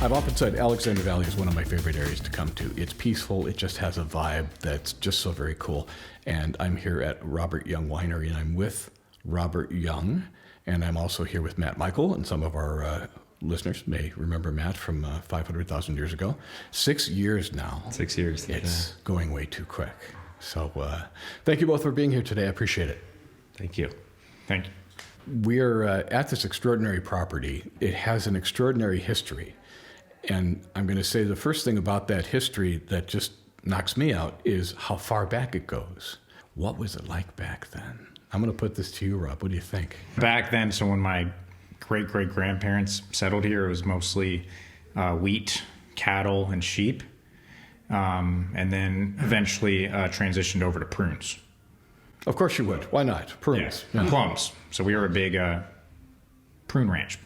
I've often said Alexander Valley is one of my favorite areas to come to. It's peaceful. It just has a vibe that's just so very cool. And I'm here at Robert Young Winery, and I'm with Robert Young. And I'm also here with Matt Michael, and some of our listeners may remember Matt from 500,000 years ago. 6 years now. 6 years. It's going way too quick. So thank you both for being here today. I appreciate it. Thank you. Thank you. We're at this extraordinary property. It has an extraordinary history. And I'm going to say the first thing about that history that just knocks me out is how far back it goes. What was it like back then? I'm going to put this to you, Rob. What do you think? Back then, so when my great-great-grandparents settled here, it was mostly wheat, cattle, and sheep. And then eventually transitioned over to prunes. Of course you would. Why not? Prunes. Yeah. Plums. So we were a big plum ranch.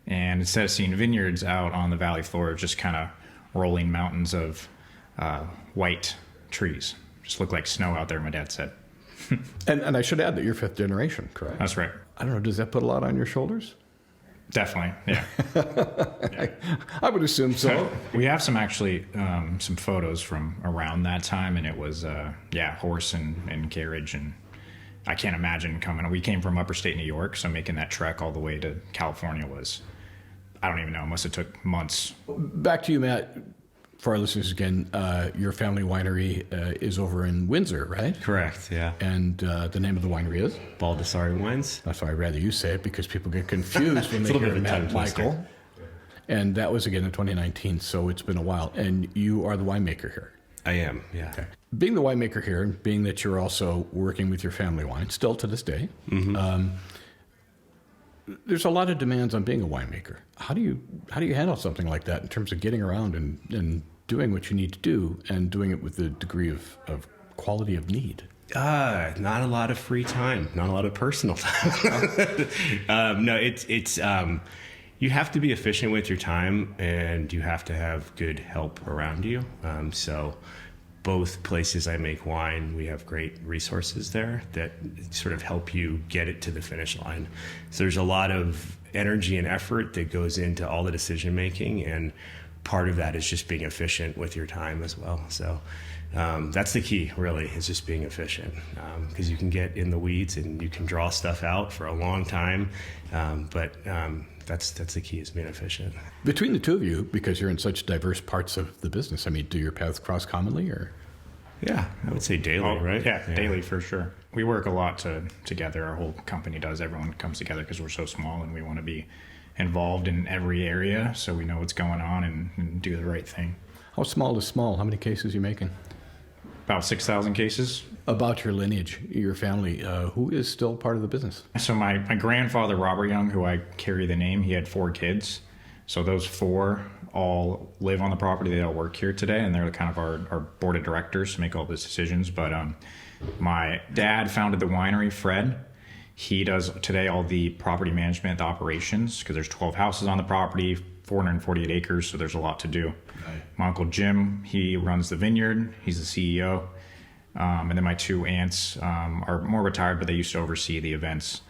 And instead of seeing vineyards out on the valley floor, just kind of rolling mountains of white trees. Just looked like snow out there, my dad said. And I should add that you're fifth generation, correct? That's right. I don't know, does that put a lot on your shoulders? Definitely, yeah. Yeah. I would assume so. We have some some photos from around that time, and it was, horse and carriage, and I can't imagine coming. We came from upper state New York, so making that trek all the way to California was, I don't even know, it must have took months. Back to you, Matt. For our listeners again, your family winery is over in Windsor, right? Correct, yeah. And the name of the winery is? Baldessari Wines. That's why I'd rather you say it, because people get confused when they hear Matt Michael. And that was, again, in 2019, so it's been a while. And you are the winemaker here. I am, yeah. Okay. Being the winemaker here, and being that you're also working with your family wine, still to this day, there's a lot of demands on being a winemaker. How do you handle something like that in terms of getting around and doing what you need to do and doing it with a degree of quality of need? Not a lot of free time, not a lot of personal time. No, it's you have to be efficient with your time, and you have to have good help around you. So both places I make wine, we have great resources there that sort of help you get it to the finish line. So there's a lot of energy and effort that goes into all the decision making, and part of that is just being efficient with your time as well. So that's the key, really, is just being efficient, because you can get in the weeds and you can draw stuff out for a long time, but that's the key, is being efficient. Between the two of you, because you're in such diverse parts of the business, I mean, do your paths cross commonly, or? Yeah, I would say daily, right? Yeah, daily for sure. We work a lot together. Our whole company does. Everyone comes together because we're so small, and we want to be involved in every area so we know what's going on and do the right thing. How small is small? How many cases are you making? About 6,000 cases. About your lineage, your family, who is still part of the business? So my grandfather, Robert Young, who I carry the name, he had 4 kids. So those 4 all live on the property. They all work here today, and they're kind of our board of directors to make all those decisions. But my dad founded the winery, Fred. He does today all the property management, the operations, because there's 12 houses on the property, 448 acres, so there's a lot to do. Right. My uncle Jim, he runs the vineyard. He's the CEO. And then my 2 aunts are more retired, but they used to oversee the events.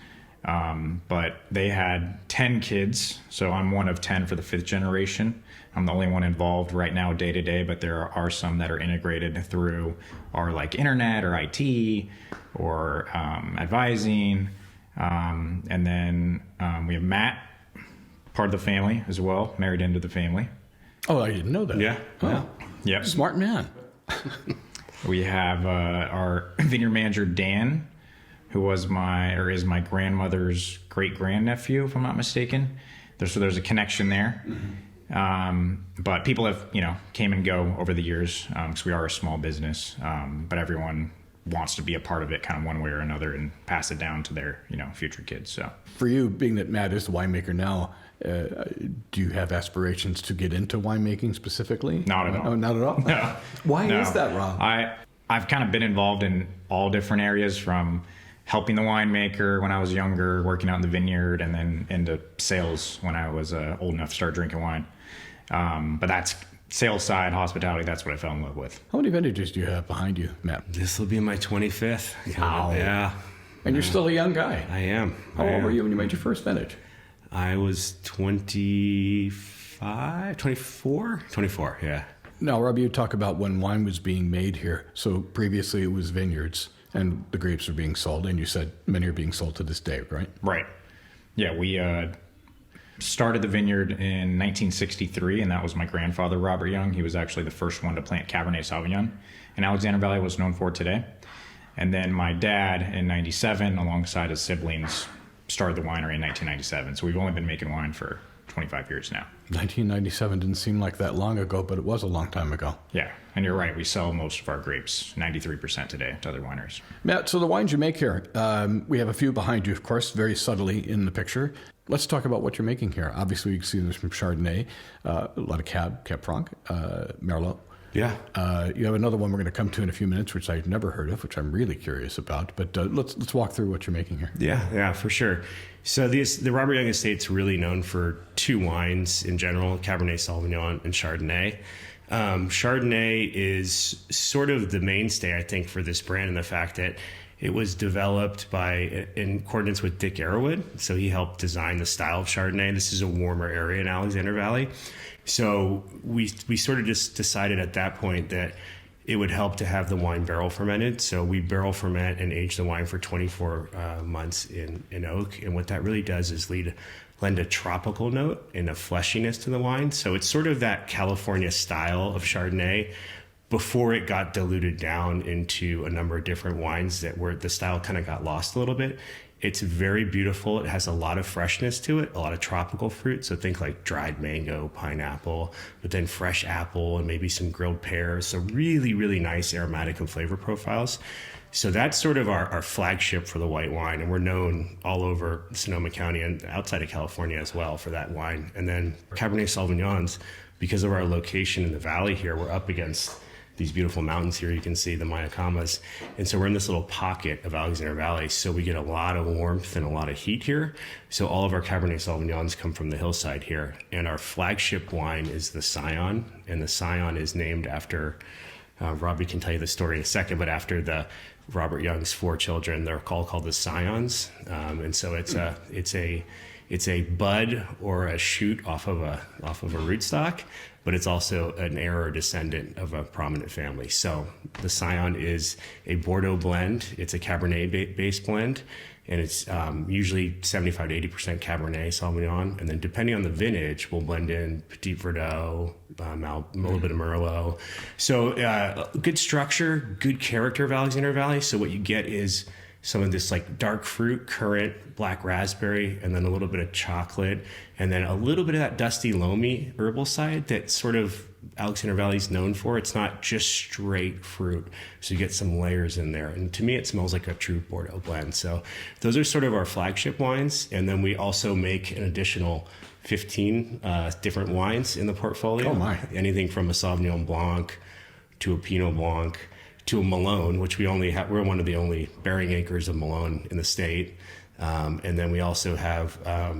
But they had 10 kids, so I'm one of 10 for the 5th generation. I'm the only one involved right now day to day, but there are some that are integrated through our like internet or IT or advising. And then we have Matt, part of the family as well, married into the family. Oh, I didn't know that. Yeah. Oh. Yep. Smart man. We have our vineyard manager, Dan, who is my grandmother's great-grandnephew, if I'm not mistaken. There's a connection there. Mm-hmm. But people have, came and go over the years, because we are a small business. But everyone wants to be a part of it kind of one way or another and pass it down to their, future kids. So for you, being that Matt is the winemaker now, do you have aspirations to get into winemaking specifically? Not at all. Oh, not at all? No. Why is that, Rob? I've kind of been involved in all different areas, from helping the winemaker when I was younger, working out in the vineyard, and then into sales when I was old enough to start drinking wine. But that's sales side, hospitality, that's what I fell in love with. How many vintages do you have behind you, Matt? This will be my 25th. Wow. Yeah. And you're still a young guy. I am. How old were you when you made your first vintage? I was 24. 24, yeah. Now, Rob, you talk about when wine was being made here. So previously it was vineyards and the grapes are being sold, and you said many are being sold to this day, right? Right. Yeah, we started the vineyard in 1963, and that was my grandfather, Robert Young. He was actually the first one to plant Cabernet Sauvignon, and Alexander Valley was known for today. And then my dad in 97, alongside his siblings, started the winery in 1997. So we've only been making wine for 25 years now. 1997 didn't seem like that long ago, but it was a long time ago. Yeah, and you're right. We sell most of our grapes, 93% today, to other wineries. Matt, so the wines you make here, we have a few behind you, of course, very subtly in the picture. Let's talk about what you're making here. Obviously, you can see there's some Chardonnay, a lot of Cab Franc, Merlot. Yeah. You have another one we're going to come to in a few minutes, which I've never heard of, which I'm really curious about. But let's walk through what you're making here. Yeah, for sure. So the Robert Young Estate's really known for two wines in general, Cabernet Sauvignon and Chardonnay. Chardonnay is sort of the mainstay, I think, for this brand, in the fact that it was developed in accordance with Dick Arrowood. So he helped design the style of Chardonnay. This is a warmer area in Alexander Valley. So we sort of just decided at that point that it would help to have the wine barrel fermented. So we barrel ferment and age the wine for 24 months in oak. And what that really does is lend a tropical note and a fleshiness to the wine. So it's sort of that California style of Chardonnay before it got diluted down into a number of different wines where the style kind of got lost a little bit. It's very beautiful. It has a lot of freshness to it, a lot of tropical fruit. So think like dried mango, pineapple, but then fresh apple and maybe some grilled pears. So really, really nice aromatic and flavor profiles. So that's sort of our flagship for the white wine. And we're known all over Sonoma County and outside of California as well for that wine. And then Cabernet Sauvignons, because of our location in the valley here, we're up against these beautiful mountains here. You can see the Mayacamas. And so we're in this little pocket of Alexander Valley. So we get a lot of warmth and a lot of heat here. So all of our Cabernet Sauvignons come from the hillside here. And our flagship wine is the Scion. And the Scion is named after, Robbie can tell you the story in a second, but after the Robert Young's 4 children, they're called the Scions. And so it's a bud or a shoot off of a rootstock, but it's also an heir or descendant of a prominent family. So the Scion is a Bordeaux blend. It's a Cabernet-based blend, and it's usually 75 to 80% Cabernet Sauvignon. And then depending on the vintage, we'll blend in Petit Verdot, a little bit of Merlot. So good structure, good character of Alexander Valley. So what you get is some of this like dark fruit, currant, black raspberry, and then a little bit of chocolate, and then a little bit of that dusty, loamy herbal side that sort of Alexander Valley is known for. It's not just straight fruit, so you get some layers in there. And to me, it smells like a true Bordeaux blend. So those are sort of our flagship wines, and then we also make an additional 15 different wines in the portfolio. Oh my! Anything from a Sauvignon Blanc to a Pinot Blanc to a Malone, which we're one of the only bearing acres of Malone in the state. And then we also have a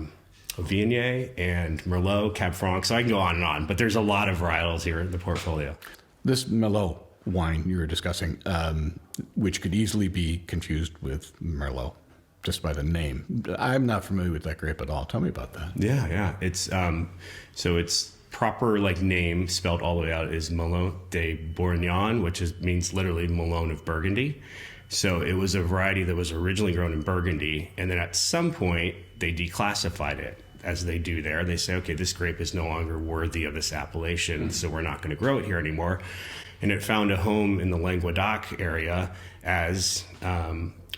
Viognier and Merlot, Cab Franc. So I can go on and on, but there's a lot of varietals here in the portfolio. This Merlot wine you were discussing, which could easily be confused with Merlot just by the name. I'm not familiar with that grape at all. Tell me about that. Yeah. It's so its proper name spelled all the way out is Melon de Bourgogne, which means literally Malone of Burgundy. So it was a variety that was originally grown in Burgundy, and then at some point they declassified it, as they do there. They say, okay, this grape is no longer worthy of this appellation, so we're not going to grow it here anymore. And it found a home in the Languedoc area as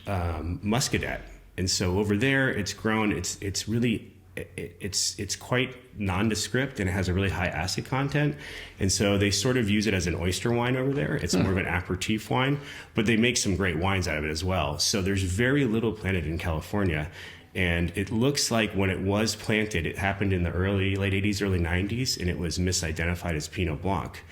muscadet. And so over there, it's grown. It's really it's quite nondescript, and it has a really high acid content. And so they sort of use it as an oyster wine over there. It's more of an aperitif wine, but they make some great wines out of it as well. So there's very little planted in California. And it looks like when it was planted, it happened in the late 80s, early 90s, and it was misidentified as Pinot Blanc.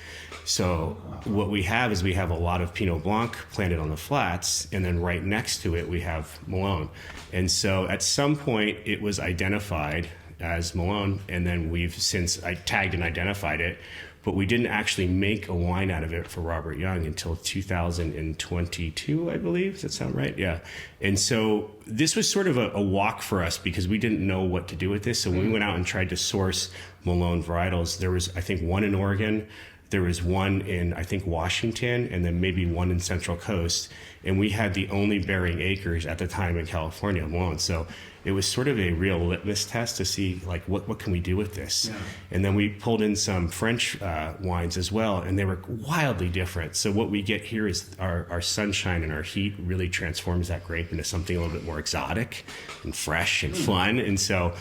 So what we have is a lot of Pinot Blanc planted on the flats, and then right next to it we have Malone. And so at some point it was identified as Malone, and then we've since tagged and identified it. but we didn't actually make a wine out of it for Robert Young until 2022, I believe. Does that sound right? Yeah. And so this was sort of a walk for us because we didn't know what to do with this. So when we went out and tried to source Malone varietals, there was, I think, one in Oregon. There was one in, I think, Washington, and then maybe one in Central Coast. And we had the only bearing acres at the time in California alone. So it was sort of a real litmus test to see, like, what can we do with this? Yeah. And then we pulled in some French wines as well, and they were wildly different. So what we get here is our sunshine and our heat really transforms that grape into something a little bit more exotic and fresh and fun. And so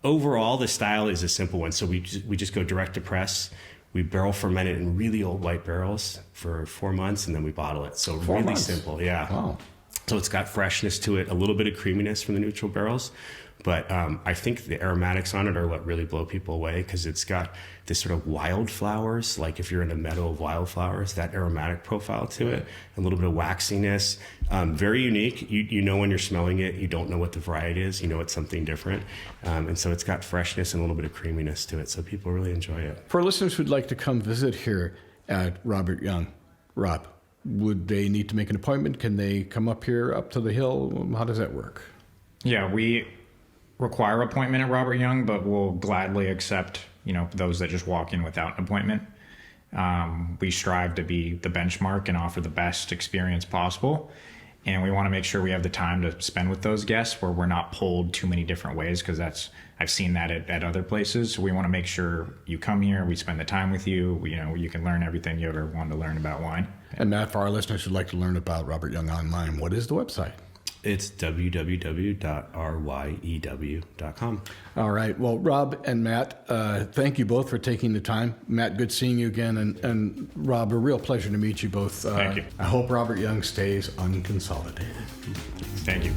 overall, the style is a simple one. So we just go direct to press. We barrel ferment it in really old white barrels for 4 months, and then we bottle it. So really simple, yeah. Wow. So it's got freshness to it, a little bit of creaminess from the neutral barrels. But I think the aromatics on it are what really blow people away because it's got this sort of wildflowers, like if you're in a meadow of wildflowers, that aromatic profile to it, a little bit of waxiness. Very unique. You know when you're smelling it, you don't know what the variety is. You know it's something different. And so it's got freshness and a little bit of creaminess to it. So people really enjoy it. For listeners who'd like to come visit here at Robert Young, Rob, would they need to make an appointment? Can they come up here, up to the hill? How does that work? Yeah, we require appointment at Robert Young, but we'll gladly accept, those that just walk in without an appointment. We strive to be the benchmark and offer the best experience possible. And we want to make sure we have the time to spend with those guests where we're not pulled too many different ways, because I've seen that at other places. So we want to make sure you come here, we spend the time with you, you can learn everything you ever wanted to learn about wine. And Matt, for our listeners who'd like to learn about Robert Young online, what is the website? It's www.ryew.com. All right. Well, Rob and Matt, thank you both for taking the time. Matt, good seeing you again. And Rob, a real pleasure to meet you both. Thank you. I hope Robert Young stays unconsolidated. Thank you.